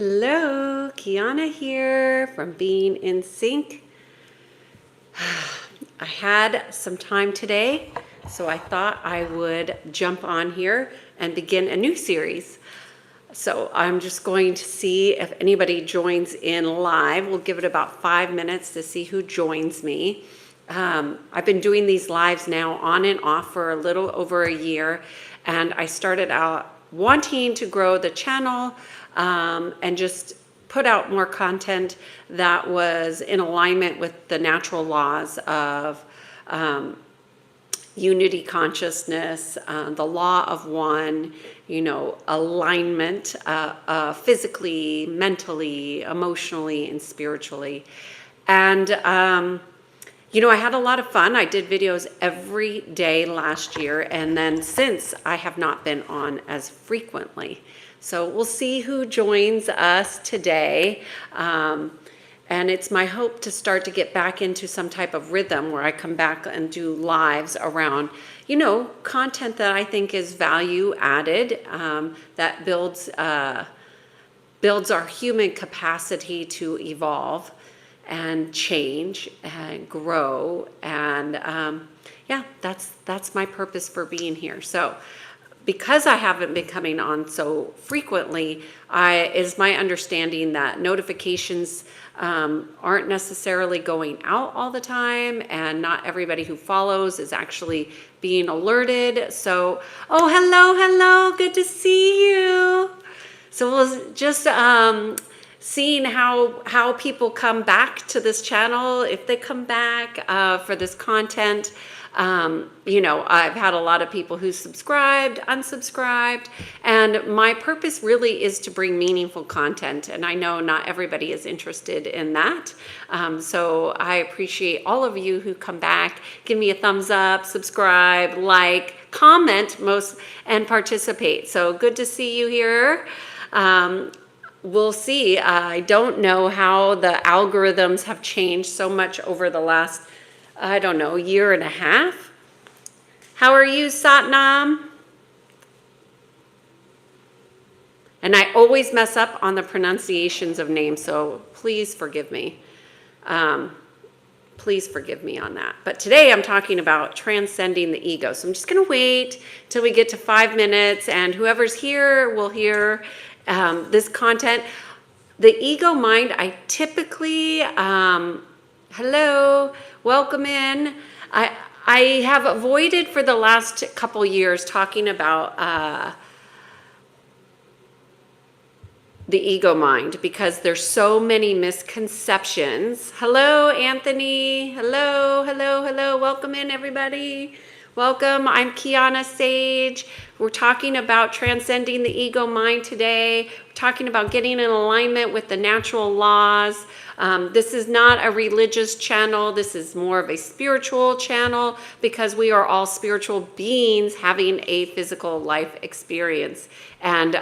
Hello, Kiana here from Being in Sync. I had some time today, so I thought I would jump on here and begin a new series. So I'm just going to see if anybody joins in live. We'll give it about 5 minutes to see who joins me. I've been doing these lives now on and off for a little over a year, and I started out wanting to grow the channel and just put out more content that was in alignment with the natural laws of unity consciousness, the law of one, alignment physically, mentally, emotionally, and spiritually. And I had a lot of fun. I did videos every day last year, and then since I have not been on as frequently. So we'll see who joins us today. And it's my hope to start to get back into some type of rhythm where I come back and do lives around, content that I think is value added, that builds our human capacity to evolve and change and grow. And that's my purpose for being here. So because I haven't been coming on so frequently, is my understanding that notifications aren't necessarily going out all the time, and not everybody who follows is actually being alerted. So, hello, good to see you. So we'll just seeing how people come back to this channel, if they come back for this content. I've had a lot of people who subscribed, unsubscribed, and my purpose really is to bring meaningful content. And I know not everybody is interested in that. So I appreciate all of you who come back, give me a thumbs up, subscribe, like, comment and participate. So good to see you here. We'll see. I don't know how the algorithms have changed so much over the last, year and a half. How are you, Satnam? And I always mess up on the pronunciations of names, so please forgive me. Please forgive me on that. But today I'm talking about transcending the ego. So I'm just going to wait till we get to 5 minutes, and whoever's here will hear this content. The ego mind, I typically, hello, welcome in. I have avoided for the last couple years talking about the ego mind because there's so many misconceptions. Hello, Anthony. Hello. Welcome in, everybody. Welcome. I'm Kiana Sage. We're talking about transcending the ego mind today. We're talking about getting in alignment with the natural laws. This is not a religious channel. This is more of a spiritual channel because we are all spiritual beings having a physical life experience. And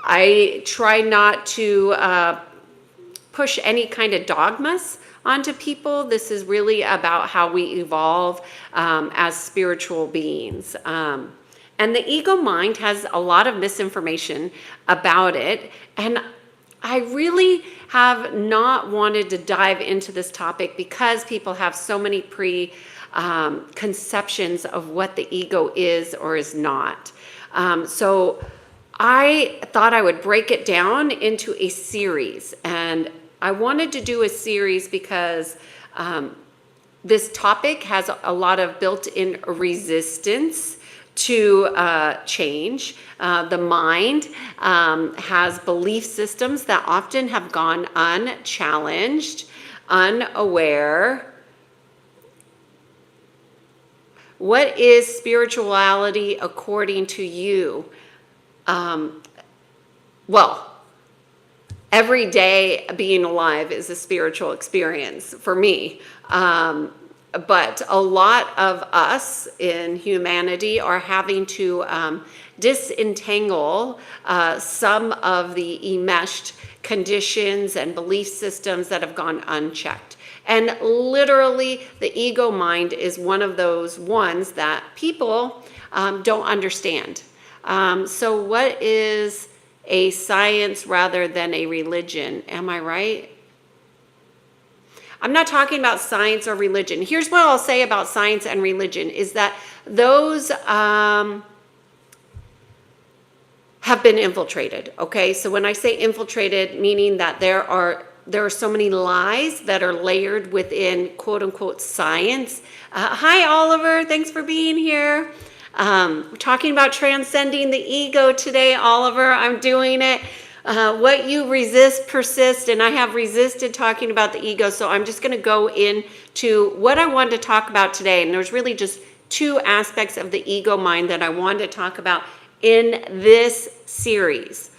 I try not to push any kind of dogmas onto people. This is really about how we evolve as spiritual beings. And the ego mind has a lot of misinformation about it. And I really have not wanted to dive into this topic because people have so many conceptions of what the ego is or is not. So I thought I would break it down into a series. And I wanted to do a series because this topic has a lot of built-in resistance to change. The mind has belief systems that often have gone unchallenged, unaware. What is spirituality according to you? Every day being alive is a spiritual experience for me. But a lot of us in humanity are having to disentangle some of the enmeshed conditions and belief systems that have gone unchecked. And literally, the ego mind is one of those ones that people don't understand. So what is a science rather than a religion. Am I right? I'm not talking about science or religion. Here's what I'll say about science and religion is that those have been infiltrated. Okay, so when I say infiltrated, meaning that there are so many lies that are layered within quote unquote science. Hi, Oliver. Thanks for being here. We're talking about transcending the ego today, Oliver. I'm doing it. What you resist persists, and I have resisted talking about the ego. So I'm just going to go into what I wanted to talk about today. And there's really just two aspects of the ego mind that I wanted to talk about in this series.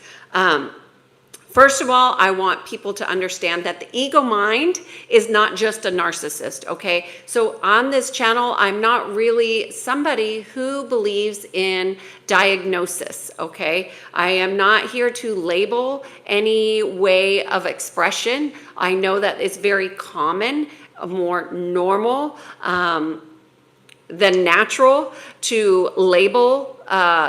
First of all, I want people to understand that the ego mind is not just a narcissist, okay? So on this channel, I'm not really somebody who believes in diagnosis, okay? I am not here to label any way of expression. I know that it's very common, more normal, than natural to label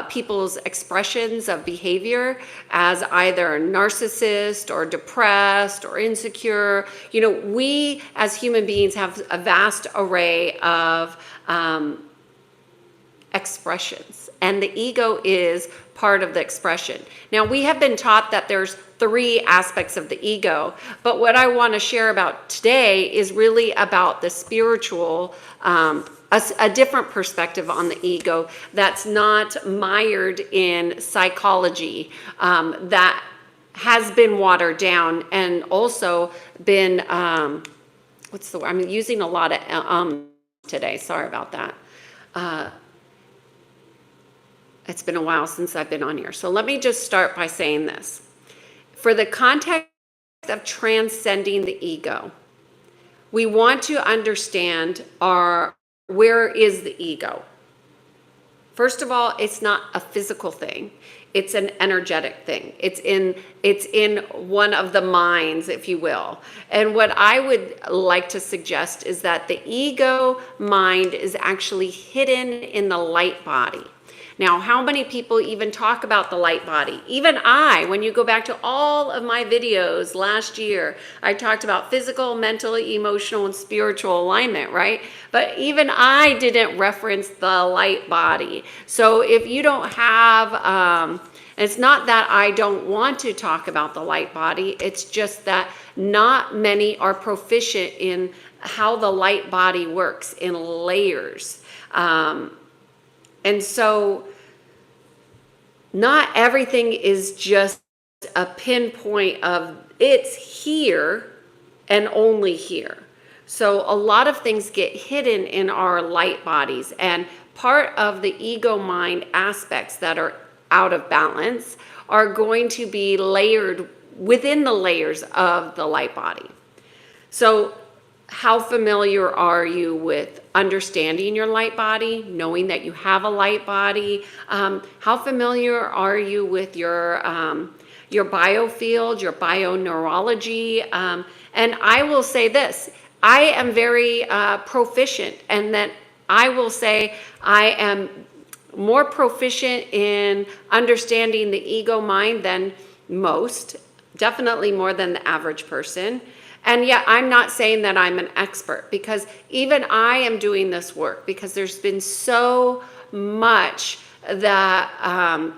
people's expressions of behavior as either narcissist or depressed or insecure. You know, we as human beings have a vast array of expressions, and the ego is part of the expression. Now, we have been taught that there's three aspects of the ego, but what I want to share about today is really about the spiritual, a different perspective on the ego that's not mired in psychology, that has been watered down and also been, what's the word? I'm using a lot of today. Sorry about that. It's been a while since I've been on here. So let me just start by saying this. For the context of transcending the ego, we want to understand where is the ego? First of all, it's not a physical thing. It's an energetic thing. It's in one of the minds, if you will. And what I would like to suggest is that the ego mind is actually hidden in the light body. Now, how many people even talk about the light body? Even I, when you go back to all of my videos last year, I talked about physical, mental, emotional, and spiritual alignment, right? But even I didn't reference the light body. So if you don't have, it's not that I don't want to talk about the light body, it's just that not many are proficient in how the light body works in layers. And so not everything is just a pinpoint of it's here and only here. So a lot of things get hidden in our light bodies, and part of the ego mind aspects that are out of balance are going to be layered within the layers of the light body. So how familiar are you with understanding your light body, knowing that you have a light body? How familiar are you with your biofield, your bioneurology? And I will say this, I am very proficient, and that I will say I am more proficient in understanding the ego mind than most, definitely more than the average person. And yet I'm not saying that I'm an expert, because even I am doing this work because there's been so much that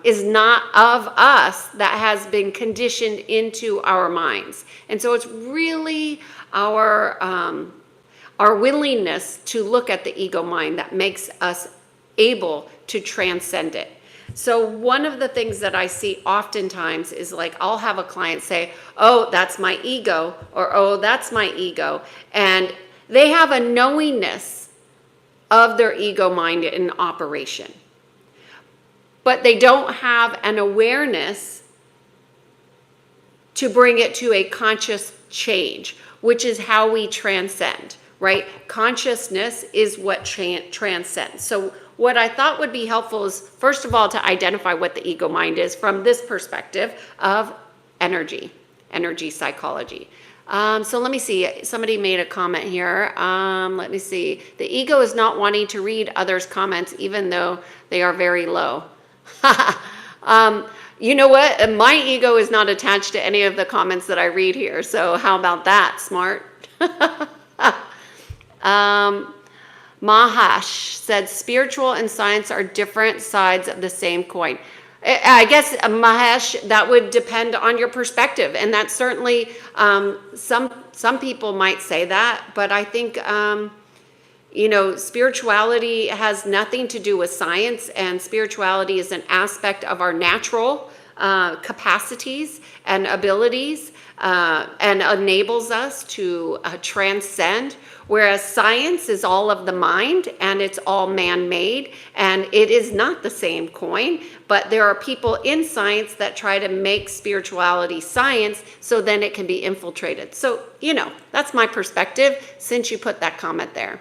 is not of us that has been conditioned into our minds. And so it's really our willingness to look at the ego mind that makes us able to transcend it. So one of the things that I see oftentimes is, like, I'll have a client say, oh, that's my ego, or oh, that's my ego. And they have a knowingness of their ego mind in operation. But they don't have an awareness to bring it to a conscious change, which is how we transcend, right? Consciousness is what transcends. So what I thought would be helpful is, first of all, to identify what the ego mind is from this perspective of energy psychology. So let me see. Somebody made a comment here. Let me see. The ego is not wanting to read others' comments, even though they are very low. You know what? My ego is not attached to any of the comments that I read here. So how about that, smart? Mahash said spiritual and science are different sides of the same coin. I guess, Mahesh, that would depend on your perspective. And that's certainly, some people might say that, but I think, spirituality has nothing to do with science, and spirituality is an aspect of our natural capacities and abilities, and enables us to transcend, whereas science is all of the mind and it's all man-made, and it is not the same coin. But there are people in science that try to make spirituality science so then it can be infiltrated. So, that's my perspective since you put that comment there.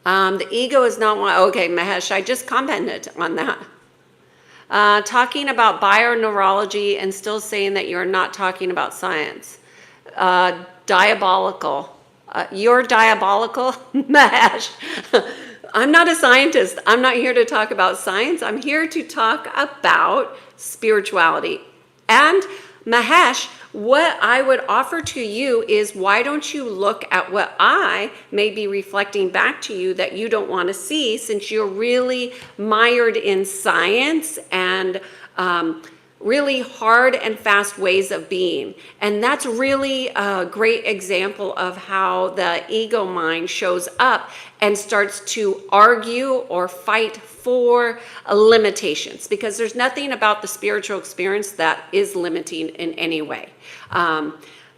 The ego is not one. Okay, Mahesh, I just commented on that. Talking about bioneurology and still saying that you're not talking about science. Diabolical. You're diabolical, Mahesh. I'm not a scientist. I'm not here to talk about science. I'm here to talk about spirituality. And Mahesh, what I would offer to you is, why don't you look at what I may be reflecting back to you that you don't want to see, since you're really mired in science and really hard and fast ways of being. And that's really a great example of how the ego mind shows up and starts to argue or fight for limitations, because there's nothing about the spiritual experience that is limiting in any way.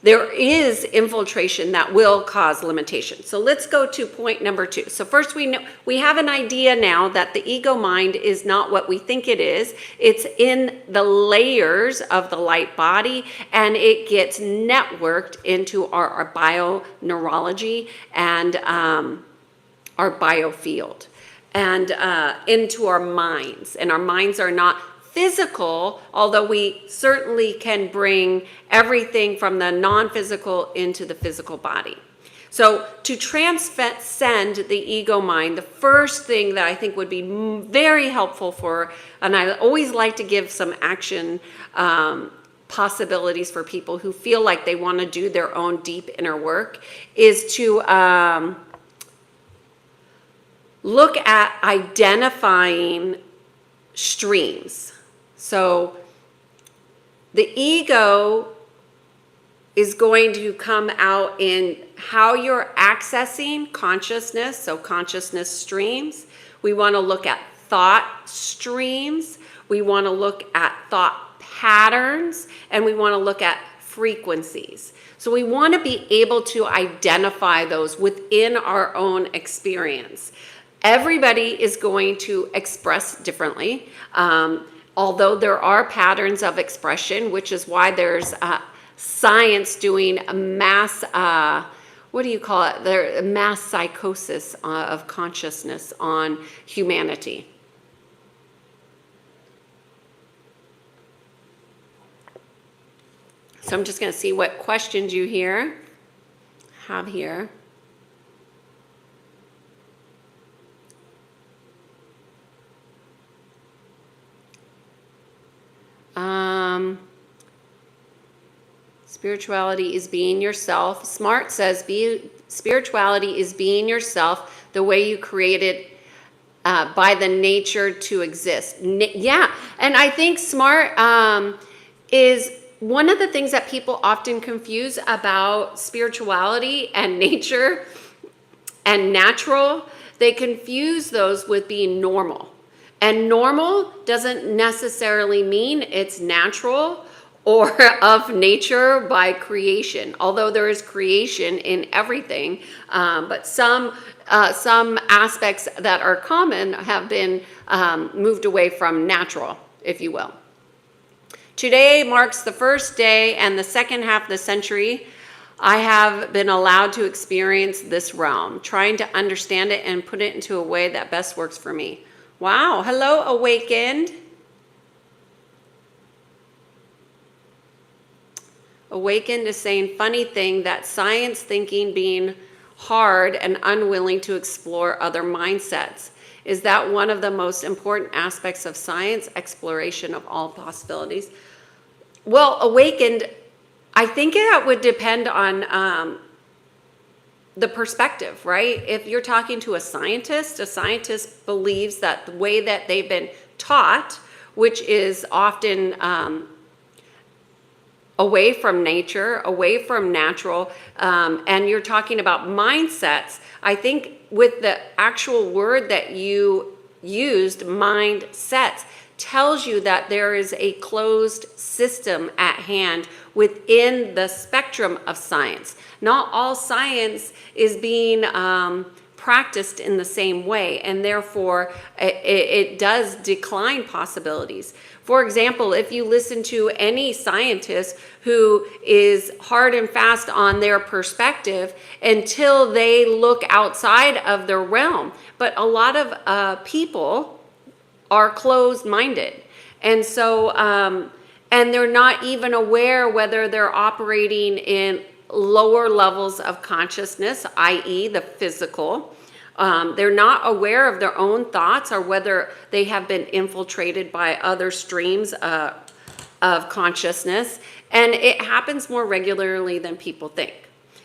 There is infiltration that will cause limitation. So let's go to point number 2. So first, we have an idea now that the ego mind is not what we think it is. It's in the layers of the light body, and it gets networked into our bioneurology and our biofield, and into our minds. And our minds are not physical, although we certainly can bring everything from the non-physical into the physical body. So to transcend the ego mind, the first thing that I think would be very helpful for, and I always like to give some action possibilities for people who feel like they want to do their own deep inner work, is to look at identifying streams. So the ego is going to come out in how you're accessing consciousness, so consciousness streams. We want to look at thought streams. We want to look at thought patterns, and we want to look at frequencies. So we want to be able to identify those within our own experience. Everybody is going to express differently. Although there are patterns of expression, which is why there's science doing a mass, what do you call it? There, mass psychosis of consciousness on humanity. So I'm just going to see what questions you have here. Spirituality is being yourself. Smart says spirituality is being yourself the way you created by the nature to exist. Yeah, and I think smart is one of the things that people often confuse about spirituality and nature and natural. They confuse those with being normal. And normal doesn't necessarily mean it's natural or of nature by creation, although there is creation in everything. But some aspects that are common have been moved away from natural, if you will. Today marks the first day and the second half of the century I have been allowed to experience this realm, trying to understand it and put it into a way that best works for me. Wow. Hello, Awakened. Awakened is saying, funny thing that science thinking being hard and unwilling to explore other mindsets. Is that one of the most important aspects of science, exploration of all possibilities? Well, awakened, I think that would depend on the perspective, right? If you're talking to a scientist believes that the way that they've been taught, which is often away from nature, away from natural, and you're talking about mindsets, I think with the actual word that you used, mindsets, tells you that there is a closed system at hand within the spectrum of science. Not all science is being practiced in the same way, and therefore it does decline possibilities. For example, if you listen to any scientist who is hard and fast on their perspective until they look outside of their realm, but a lot of people are closed-minded, and so and they're not even aware whether they're operating in lower levels of consciousness, i.e. the physical. They're not aware of their own thoughts or whether they have been infiltrated by other streams of consciousness, and it happens more regularly than people think.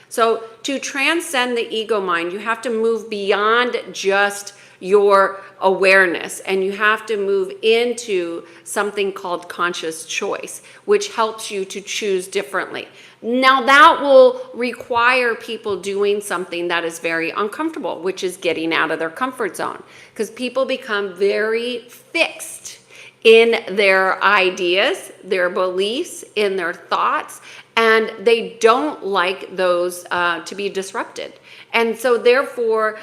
So to transcend the ego mind, you have to move beyond just your awareness, and you have to move into something called conscious choice, which helps you to choose differently. Now that will require people doing something that is very uncomfortable, which is getting out of their comfort zone, because people become very fixed in their ideas, their beliefs, in their thoughts, and they don't like those to be disrupted. And so therefore,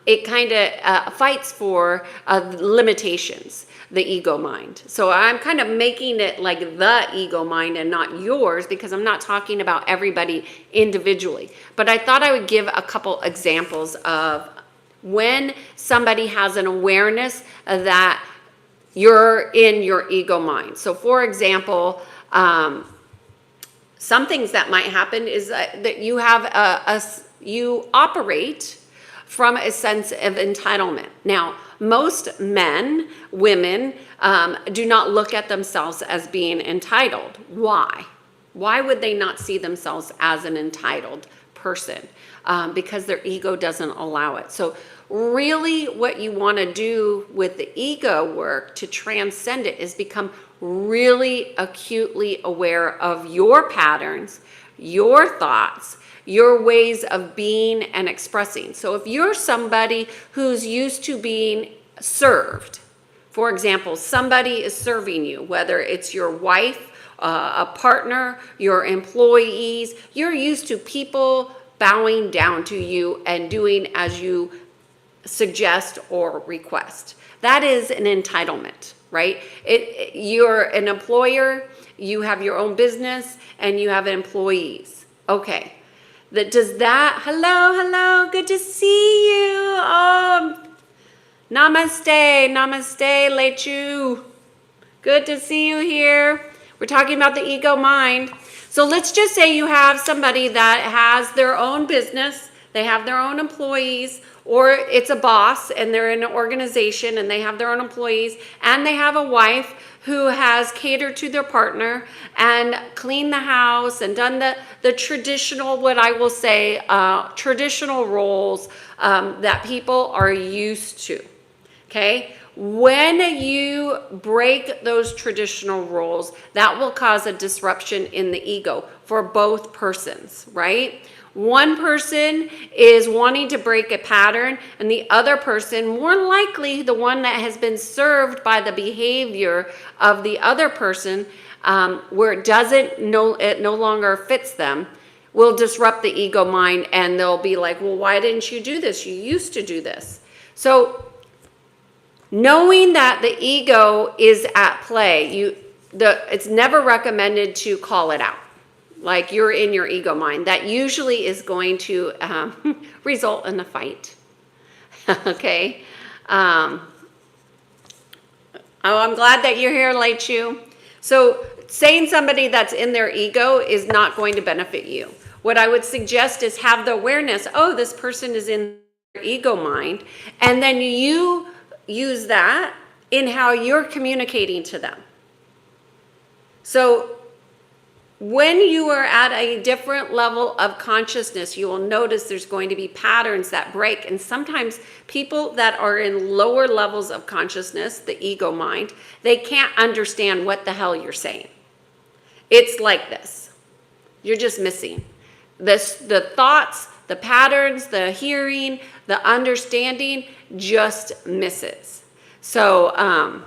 it kind of fights for limitations, the ego mind. So I'm kind of making it like the ego mind and not yours, because I'm not talking about everybody individually. But I thought I would give a couple examples of when somebody has an awareness that you're in your ego mind. So for example, some things that might happen is that you have you operate from a sense of entitlement. Now, most men, women, do not look at themselves as being entitled. Why? Why would they not see themselves as an entitled person? Because their ego doesn't allow it. So really what you want to do with the ego work to transcend it is become really acutely aware of your patterns, your thoughts, your ways of being and expressing. So if you're somebody who's used to being served, for example, somebody is serving you, whether it's your wife, a partner, your employees, you're used to people bowing down to you and doing as you suggest or request. That is an entitlement, right? You're an employer, you have your own business, and you have employees. Okay. Hello, good to see you. Namaste, Lechu. Good to see you here. We're talking about the ego mind. So let's just say you have somebody that has their own business, they have their own employees, or it's a boss and they're in an organization and they have their own employees, and they have a wife who has catered to their partner and cleaned the house and done the traditional, what I will say, traditional roles that people are used to, okay? When you break those traditional roles, that will cause a disruption in the ego for both persons, right? One person is wanting to break a pattern, and the other person, more likely the one that has been served by the behavior of the other person, where it no longer fits them, will disrupt the ego mind, and they'll be like, well, why didn't you do this? You used to do this. So knowing that the ego is at play, it's never recommended to call it out. Like you're in your ego mind. That usually is going to result in a fight. Okay. I'm glad that you're here, Leichu. So saying somebody that's in their ego is not going to benefit you. What I would suggest is have the awareness, oh, this person is in ego mind, and then you use that in how you're communicating to them. So when you are at a different level of consciousness, you will notice there's going to be patterns that break. And sometimes people that are in lower levels of consciousness, the ego mind, they can't understand what the hell you're saying. It's like this. You're just missing the thoughts, the patterns, the hearing, the understanding just misses. So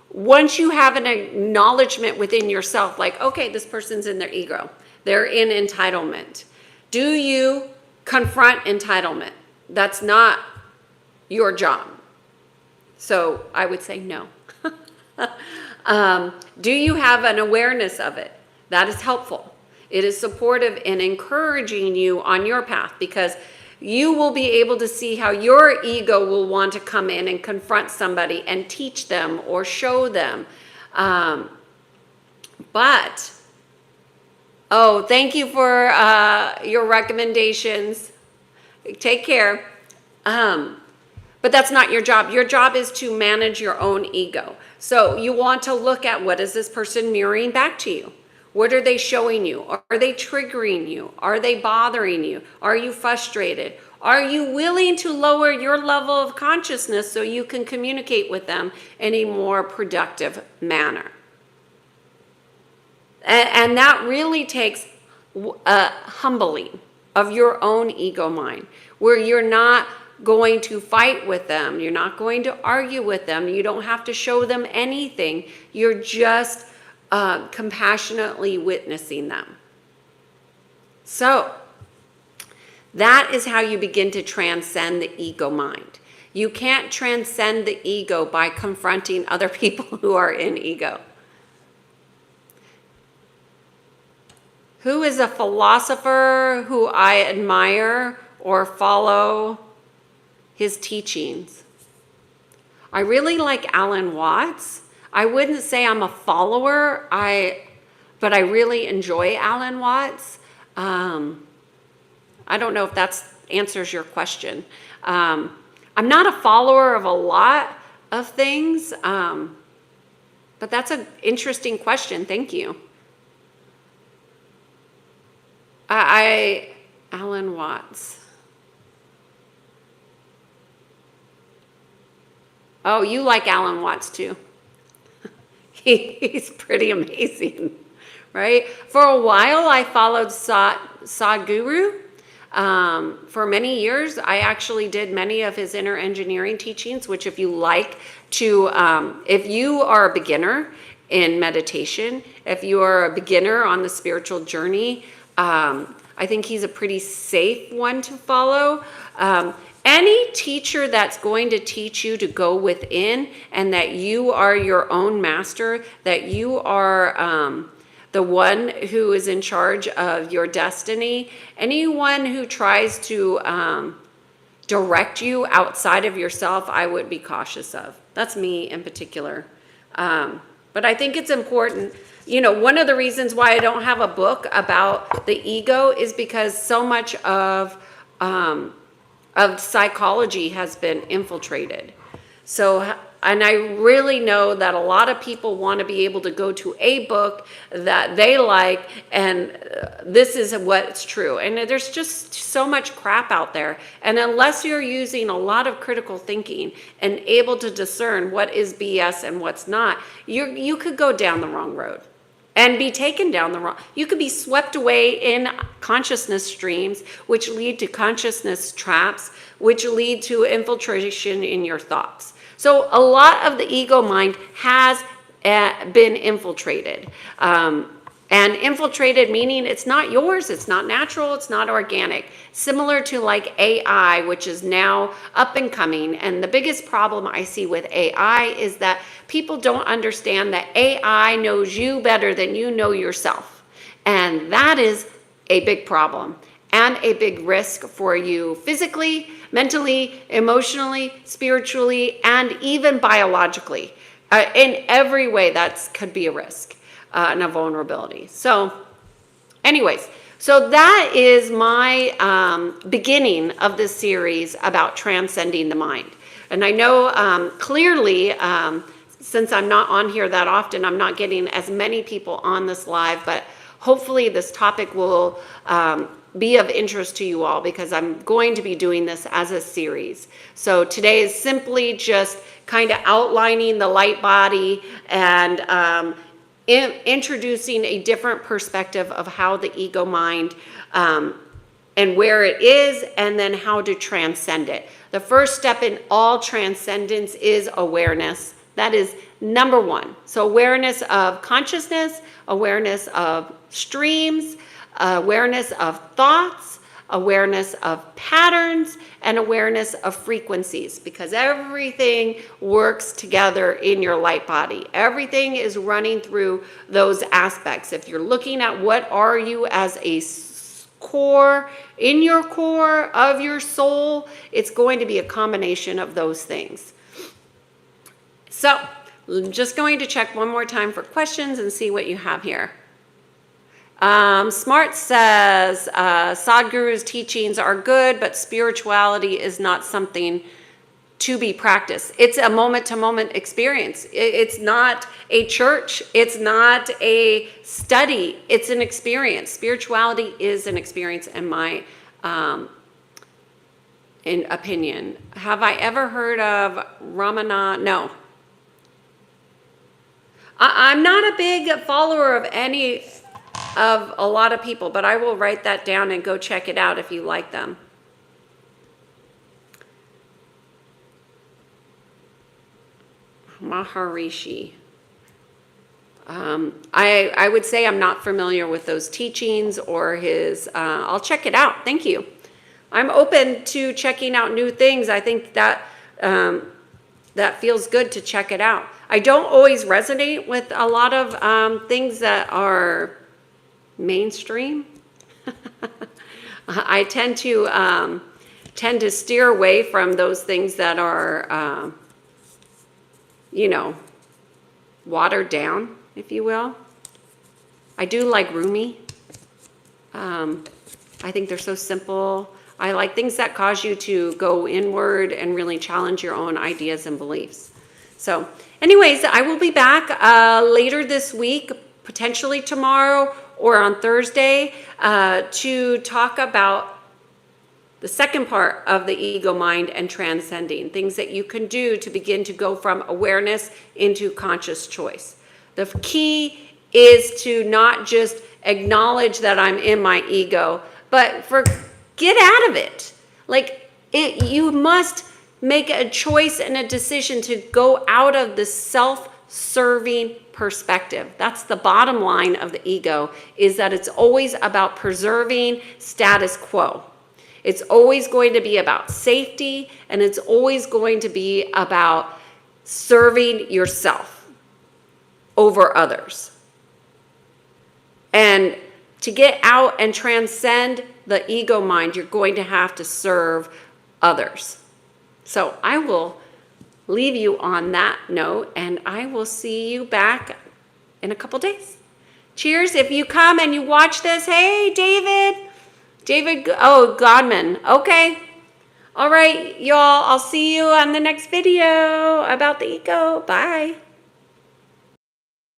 once you have an acknowledgement within yourself, like, okay, this person's in their ego, they're in entitlement. Do you confront entitlement? That's not your job. So I would say no. Do you have an awareness of it? That is helpful. It is supportive in encouraging you on your path, because you will be able to see how your ego will want to come in and confront somebody and teach them or show them. But thank you for your recommendations. Take care. But that's not your job. Your job is to manage your own ego. So you want to look at, what is this person mirroring back to you? What are they showing you? Are they triggering you? Are they bothering you? Are you frustrated? Are you willing to lower your level of consciousness so you can communicate with them in a more productive manner? And that really takes a humbling of your own ego mind, where you're not going to fight with them. You're not going to argue with them. You don't have to show them anything. You're just compassionately witnessing them. So that is how you begin to transcend the ego mind. You can't transcend the ego by confronting other people who are in ego. Who is a philosopher who I admire or follow his teachings? I really like Alan Watts. I wouldn't say I'm a follower, but I really enjoy Alan Watts. I don't know if that answers your question. I'm not a follower of a lot of things, but that's an interesting question. Thank you. Alan Watts. Oh, you like Alan Watts too. He's pretty amazing, right? For a while, I followed Sadhguru. For many years, I actually did many of his inner engineering teachings, which if you like to, if you are a beginner in meditation, if you are a beginner on the spiritual journey, I think he's a pretty safe one to follow. Any teacher that's going to teach you to go within and that you are your own master, that you are the one who is in charge of your destiny, anyone who tries to direct you outside of yourself, I would be cautious of. That's me in particular. But I think it's important. You know, one of the reasons why I don't have a book about the ego is because so much of psychology has been infiltrated. So, and I really know that a lot of people want to be able to go to a book that they like, and this is what's true. And there's just so much crap out there. And unless you're using a lot of critical thinking and able to discern what is BS and what's not, you could go down the wrong road and be taken down the wrong. You could be swept away in consciousness streams, which lead to consciousness traps, which lead to infiltration in your thoughts. So a lot of the ego mind has been infiltrated. And infiltrated meaning it's not yours, it's not natural, it's not organic. Similar to like AI, which is now up and coming. And the biggest problem I see with AI is that people don't understand that AI knows you better than you know yourself. And that is a big problem and a big risk for you physically, mentally, emotionally, spiritually, and even biologically. In every way, that could be a risk and a vulnerability. So anyways, So that is my beginning of this series about transcending the mind. And I know clearly, since I'm not on here that often, I'm not getting as many people on this live, but hopefully this topic will be of interest to you all, because I'm going to be doing this as a series. So today is simply just kind of outlining the light body and introducing a different perspective of how the ego mind and where it is, and then how to transcend it. The first step in all transcendence is awareness. That is number one. So awareness of consciousness, awareness of streams, awareness of thoughts, awareness of patterns, and awareness of frequencies, because everything works together in your light body. Everything is running through those aspects. If you're looking at what are you as a core, in your core of your soul, it's going to be a combination of those things. So I'm just going to check one more time for questions and see what you have here. Smart says, Sadhguru's teachings are good, but spirituality is not something to be practiced. It's a moment-to-moment experience. It's not a church. It's not a study. It's an experience. Spirituality is an experience, in my opinion. Have I ever heard of Ramana? No. I'm not a big follower of a lot of people, but I will write that down and go check it out if you like them. Maharishi. I would say I'm not familiar with those teachings or his, I'll check it out. Thank you. I'm open to checking out new things. I think that that feels good to check it out. I don't always resonate with a lot of things that are mainstream. I tend to steer away from those things that are, watered down, if you will. I do like Rumi. I think they're so simple. I like things that cause you to go inward and really challenge your own ideas and beliefs. So anyways, I will be back later this week, potentially tomorrow or on Thursday, to talk about the second part of the ego mind and transcending, things that you can do to begin to go from awareness into conscious choice. The key is to not just acknowledge that I'm in my ego, but get out of it. You must make a choice and a decision to go out of the self-serving perspective. That's the bottom line of the ego, is that it's always about preserving status quo. It's always going to be about safety, and it's always going to be about serving yourself over others. And to get out and transcend the ego mind, you're going to have to serve others. So I will leave you on that note, and I will see you back in a couple days. Cheers. If you come and you watch this, hey, David, Godman. Okay. All right, y'all. I'll see you on the next video about the ego. Bye.